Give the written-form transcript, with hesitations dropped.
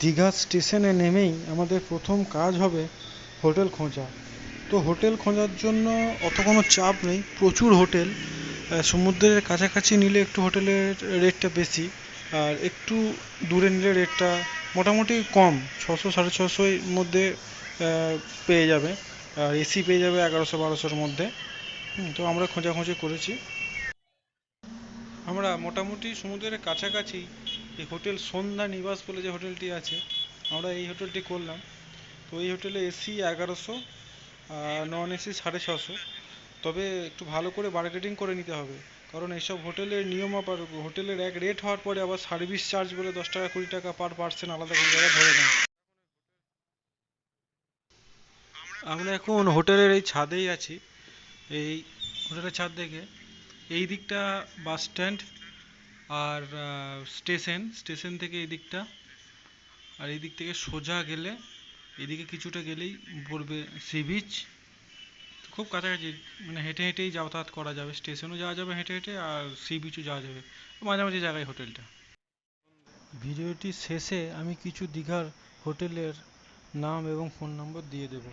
দীঘা স্টেশনে নেমেই আমাদের প্রথম কাজ হবে হোটেল খোঁজা। তো হোটেল খোঁজার জন্য অত কোনো চাপ নেই, প্রচুর হোটেল। সমুদ্রের কাছাকাছি নিলে একটু হোটেলের রেটটা বেশি, আর একটু দূরে নিলে রেটটা মোটামুটি কম, 600 সাড়ে 600 এর মধ্যে পেয়ে যাবে। আর এসি পেয়ে যাবে 1100 1200-র মধ্যে। তো আমরা খোঁজাখুঁজি করেছি। আমরা মোটামুটি সমুদ্রের কাছাকাছি এই হোটেল সন্ধ্যা নিবাস বলে যে হোটেলটি আছে, আমরা এই হোটেলটি করলাম। তো এই হোটেলে এসি 1100, আর নন এসি 650। তবে একটু ভালো করে বার্গেটিং করে নিতে হবে, কারণ এইসব হোটেলের নিয়ম আবার হোটেলের এক রেট হওয়ার পরে আবার সার্ভিস চার্জ বলে 10 টাকা 20 টাকা পার পার্সন আলাদা করে জায়গা ধরে নেয়। আমরা এখন হোটেলের এই ছাদেই আছি। এই হোটেলের ছাদ থেকে এই দিকটা বাস স্ট্যান্ড, আর স্টেশন, স্টেশন থেকে এই দিকটা, আর এই দিক থেকে সোজা গেলে এদিকে কিছুটা গেলেই পড়বে সি বিচ। খুব কাছাকাছি, মানে হেঁটে হেঁটেই যাতায়াত করা যাবে, স্টেশনও যাওয়া যাবে হেঁটে হেঁটে, আর সি বিচও যাওয়া যাবে, মাঝামাঝি জায়গায় হোটেলটা। ভিডিওটির শেষে আমি কিছু দীঘার হোটেলের নাম এবং ফোন নম্বর দিয়ে দেবো।